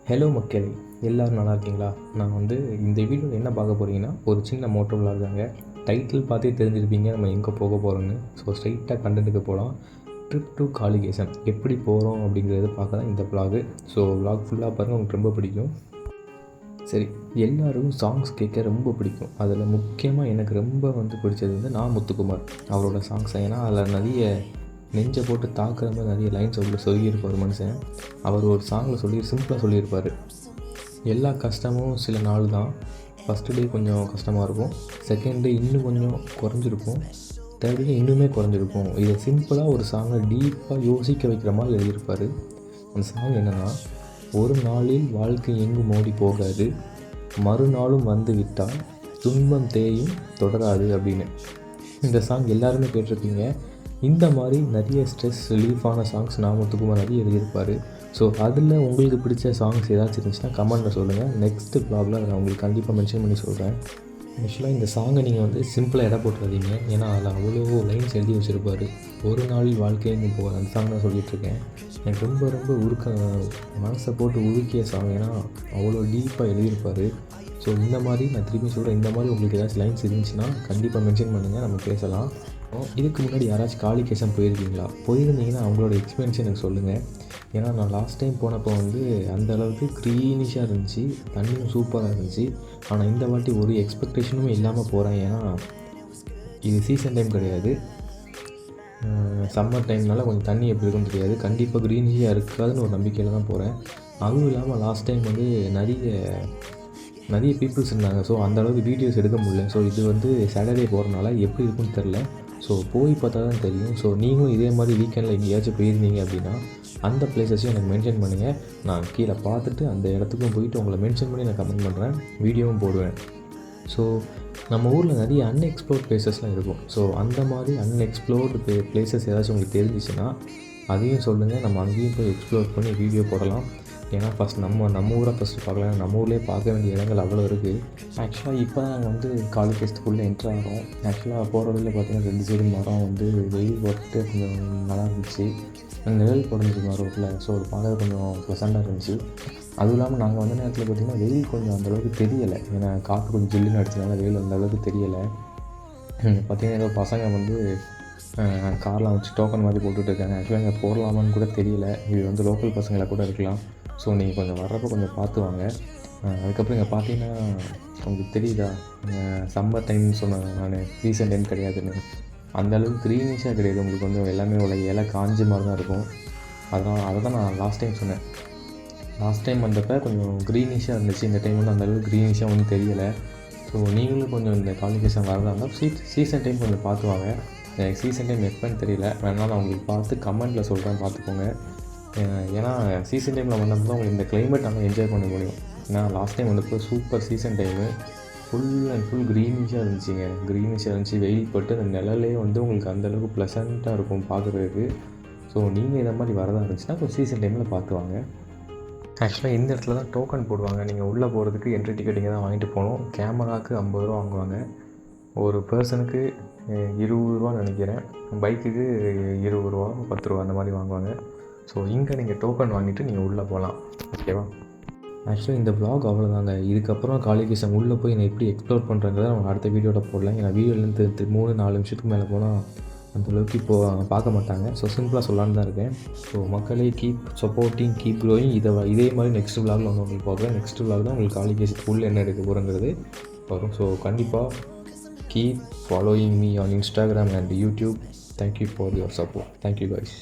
Hello மக்களே, எல்லோரும் நல்லா இருக்கீங்களா? நான் இந்த வீடியோவில் என்ன பார்க்க போகிறீங்கன்னா, ஒரு சின்ன மோட்டோ விளாக் தாங்க. டைட்டில் பார்த்தே தெரிஞ்சிருப்பீங்க நம்ம எங்கே போக போகிறோன்னு. ஸோ ஸ்ட்ரைட்டாக கண்டென்ட்டுக்கு போகலாம். ட்ரிப் டு காளிகேசன் எப்படி போகிறோம் அப்படிங்கிறத பார்க்க தான் இந்த விளாகு. ஸோ விளாக் ஃபுல்லாக பாருங்கள், உங்களுக்கு ரொம்ப பிடிக்கும். சரி, எல்லோரும் சாங்ஸ் கேட்க ரொம்ப பிடிக்கும். அதில் முக்கியமாக எனக்கு ரொம்ப பிடிச்சது நான் முத்துக்குமார் அவரோட சாங்ஸ். ஏன்னா அதில் நிறைய நெஞ்சை போட்டு தாக்குற மாதிரி நிறைய லைன்ஸ் சொல்லியிருப்பார் மனுஷன். அவர் ஒரு சாங்கில் சிம்பிளாக சொல்லியிருப்பார். எல்லா கஷ்டமும் சில நாள் தான். ஃபஸ்ட்டு டே கொஞ்சம் கஷ்டமாக இருக்கும், செகண்ட் டே இன்னும் கொஞ்சம் குறைஞ்சிருக்கும், தேர்ட் டே இன்னுமே குறைஞ்சிருக்கும். இதை சிம்பிளாக ஒரு சாங்கை டீப்பாக யோசிக்க வைக்கிற மாதிரி எழுதியிருப்பார். அந்த சாங் என்னென்னா, ஒரு நாளில் வாழ்க்கை எங்கும் ஓடி போகாது, மறுநாளும் வந்து விட்டால் துன்பம் தேயும் தொடராது அப்படின்னு. இந்த சாங் எல்லாருமே கேட்டிருப்பீங்க. இந்த மாதிரி நிறைய ஸ்ட்ரெஸ் ரிலீஃபான சாங்ஸ் முத்துக்குமார் நிறைய எழுதியிருப்பார். ஸோ அதில் உங்களுக்கு பிடிச்ச சாங்ஸ் ஏதாச்சும் இருந்துச்சுன்னா கமெண்ட்டில் சொல்லுங்கள். நெக்ஸ்ட்டு ப்ளாகில் நான் உங்களுக்கு கண்டிப்பாக மென்ஷன் பண்ணி சொல்கிறேன். ஆக்சுவலாக இந்த சாங்கை நீங்கள் சிம்பிளாக இடம் போட்டுறாதீங்க. ஏன்னா அதில் அவ்வளோ லைன்ஸ் எழுதி வச்சுருப்பார். ஒரு நாள் வாழ்க்கைன்னு போகிற அந்த சாங் தான் சொல்லிகிட்ருக்கேன். எனக்கு ரொம்ப ரொம்ப மனசை போட்டு உருக்கிய சாங். ஏன்னா அவ்வளோ டீப்பாக எழுதியிருப்பார். ஸோ இந்த மாதிரி நான் திரும்பி சொல்கிறேன், இந்த மாதிரி உங்களுக்கு ஏதாச்சும் லைன்ஸ் இருந்துச்சுன்னா கண்டிப்பாக மென்ஷன் பண்ணுங்கள், நம்ம பேசலாம். இதுக்கு முன்னாடி யாராச்சும் காளிகேசன் போயிருக்கீங்களா? போயிருந்தீங்கன்னா அவங்களோட எக்ஸ்பீரியன்ஸ் எனக்கு சொல்லுங்கள். ஏன்னா நான் லாஸ்ட் டைம் போனப்போ அந்த அளவுக்கு க்ரீனிஷாக இருந்துச்சு, தண்ணியும் சூப்பராக இருந்துச்சு. ஆனால் இந்த வாட்டி ஒரு எக்ஸ்பெக்டேஷனும் இல்லாமல் போகிறேன். ஏன்னா இது சீசன் டைம் கிடையாது, சம்மர் டைம்னால கொஞ்சம் தண்ணி எப்படி இருக்குன்னு தெரியாது. கண்டிப்பாக க்ரீனிஷாக இருக்காதுன்னு ஒரு நம்பிக்கையில் தான் போகிறேன். அதுவும் இல்லாமல் லாஸ்ட் டைம் நிறைய பீப்புள்ஸ் இருந்தாங்க. ஸோ அந்தளவுக்கு வீடியோஸ் எடுக்க முடியல. ஸோ இது சாட்டர்டே போகிறனால எப்படி இருக்குன்னு தெரில. ஸோ போய் பார்த்தா தான் தெரியும். ஸோ நீங்களும் இதே மாதிரி வீக்கெண்டில் எங்கேயாச்சும் போயிருந்தீங்க அப்படின்னா அந்த பிளேஸஸையும் எனக்கு மென்ஷன் பண்ணுங்கள். நான் கீழே பார்த்துட்டு அந்த இடத்துக்கும் போயிட்டு உங்களை மென்ஷன் பண்ணி நான் கமெண்ட் பண்ணுறேன், வீடியோவும் போடுவேன். ஸோ நம்ம ஊரில் நிறைய அன்எக்ஸ்ப்ளோர்ட் பிளேசஸ்லாம் இருக்கும். ஸோ அந்த மாதிரி அன்எக்ஸ்ப்ளோர்டு பிளேசஸ் ஏதாச்சும் உங்களுக்கு தெரிஞ்சிச்சுன்னா அதையும் சொல்லுங்கள். நம்ம அங்கேயும் போய் எக்ஸ்ப்ளோர் பண்ணி வீடியோ போடலாம். ஏன்னா ஃபஸ்ட் நம்ம ஊரை ஃபஸ்ட்டு பார்க்கலாம். நம்ம ஊர்லேயே பார்க்க வேண்டிய இடங்கள் அவ்வளோ இருக்குது. ஆக்சுவலாக இப்போ தான் நாங்கள் காளிகேசத்துக்குள்ளே என்ட்ரு ஆகிறோம். ஆக்சுவலாக போகிற வழியில் பார்த்திங்கன்னா 2 சைடு மரம் வெயில் போட்டு கொஞ்சம் நல்லா இருந்துச்சு. நிழல் போட்டுருந்துச்சு ரோட்டில். ஸோ அது பார்க்க கொஞ்சம் ப்ளசண்ட்டாக இருந்துச்சு. அதுவும் இல்லாமல் நாங்கள் வந்த நேரத்தில் பார்த்திங்கன்னா வெயில் கொஞ்சம் அந்தளவுக்கு தெரியலை. ஏன்னா காற்று கொஞ்சம் ஜில்லுன்னு அடிச்சதுனால வெயில் அந்தளவுக்கு தெரியலை. பார்த்திங்கன்னா ஏதோ பசங்க கார்லாம் வச்சு டோக்கன் மாதிரி போட்டுட்டு இருக்காங்க. ஆக்சுவலாக இங்கே போடலாமான்னு கூட தெரியல. இது லோக்கல் பசங்களாக கூட இருக்கலாம். ஸோ நீங்கள் கொஞ்சம் வர்றப்போ கொஞ்சம் பார்த்து வாங்க. அதுக்கப்புறம் இங்கே பார்த்தீங்கன்னா உங்களுக்கு தெரியுதா, சம்மர் டைம்னு சொன்னேன் நான், சீசன் டைம் கிடையாதுன்னு. அந்தளவுக்கு க்ரீனிஷாக கிடையாது. உங்களுக்கு எல்லாமே இலை காஞ்ச மாதிரி தான் இருக்கும். அதை தான் நான் லாஸ்ட் டைம் சொன்னேன். லாஸ்ட் டைம் வந்தப்போ கொஞ்சம் க்ரீனிஷாக இருந்துச்சு. இந்த டைம் அந்தளவுக்கு க்ரீனிஷாக ஒன்றும் தெரியலை. ஸோ நீங்களும் கொஞ்சம் இந்த காளிகேசன் வரதா இருந்தால் சீசன் டைம் கொஞ்சம் பார்த்து வாங்க. எனக்கு சீசன் டைம் எப்போன்னு தெரியல, வேணால் நான் உங்களுக்கு பார்த்து கமெண்ட்டில் சொல்கிறேன், பார்த்துக்கோங்க. ஏன்னா சீசன் டைமில் வந்தப்போ தான் உங்களுக்கு இந்த கிளைமேட் நம்ம என்ஜாய் பண்ண முடியும். ஏன்னா லாஸ்ட் டைம் வந்தப்போ super season time, full and full க்ரீனிஷாக இருந்துச்சுங்க. க்ரீனிஷாக இருந்துச்சு, வெயில் பட்டு அந்த நிழலே உங்களுக்கு அந்தளவுக்கு ப்ளசண்ட்டாக இருக்கும் பார்க்குறதுக்கு. ஸோ நீங்கள் இதை மாதிரி வரதாக இருந்துச்சுன்னா கொஞ்சம் சீசன் டைமில் பார்த்து வாங்க. ஆக்சுவலாக இந்த இடத்துல தான் டோக்கன் போடுவாங்க. நீங்கள் உள்ளே போகிறதுக்கு என்ட்ரி டிக்கெட் இங்கே தான் வாங்கிட்டு போகணும். கேமராவுக்கு 50 ரூபா வாங்குவாங்க. ஒரு பர்சனுக்கு 20 ரூபான்னு நினைக்கிறேன். பைக்குக்கு 20 ரூபா 10 ரூபா அந்த மாதிரி வாங்குவாங்க. ஸோ இங்கே நீங்கள் டோக்கன் வாங்கிட்டு நீங்கள் உள்ளே போகலாம். ஓகேவா? ஆக்சுவலாக இந்த வ்ளாக் அவ்வளோதாங்க. இதுக்கப்புறம் காளிகேசன் உள்ளே போய் நான் எப்படி எக்ஸ்ப்ளோர் பண்ணுறேங்கிறத நம்ம அடுத்த வீடியோவில் போடலாம். ஏன்னா வீடியோலேருந்து 3-4 நிமிஷத்துக்கு மேலே போனால் அந்தளவுக்கு இப்போது பார்க்க மாட்டாங்க. ஸோ சிம்பிளாக சொல்லலான்னு தான் இருக்கேன். ஸோ மக்களே, கீப் சப்போர்ட்டிங், கீப் க்ரோயிங். இதே மாதிரி நெக்ஸ்ட் வ்ளாகில் உங்களுக்கு பார்க்குறேன். நெக்ஸ்ட் வ்ளாக் தான் உங்களுக்கு காளிகேசன் உள்ளே என்ன எடுக்க போகிறேங்கிறது வரும். ஸோ கண்டிப்பாக keep following me on Instagram and YouTube. Thank you for your support. Thank you guys.